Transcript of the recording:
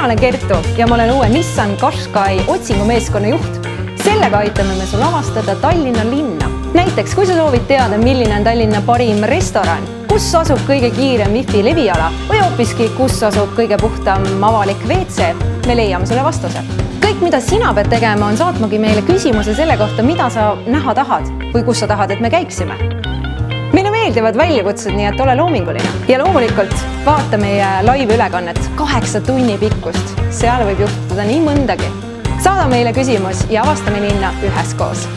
olen Kertu ja ma olen uue Nissan Qashqai otsingumeeskonna juht. Sellega aitame me sul avastada Tallinna linna. Näiteks, kui sa soovid teada, milline on Tallinna parim restoran, kus asub kõige kiirem wifi leviala või hoopiski, kus asub kõige puhtam avalik WC, me leiame sulle vastuse. Kõik, mida sina pead tegema, on saatmagi meile küsimuse selle kohta, mida sa näha tahad või kus sa tahad, et me käiksime. Meile meeldivad väljakutsed, nii et ole loominguline. Ja loomulikult vaata meie live-ülekannet 8 tunni pikkust. Seal võib juhtuda nii mõndagi. Saada meile küsimus ja avastame linna üheskoos.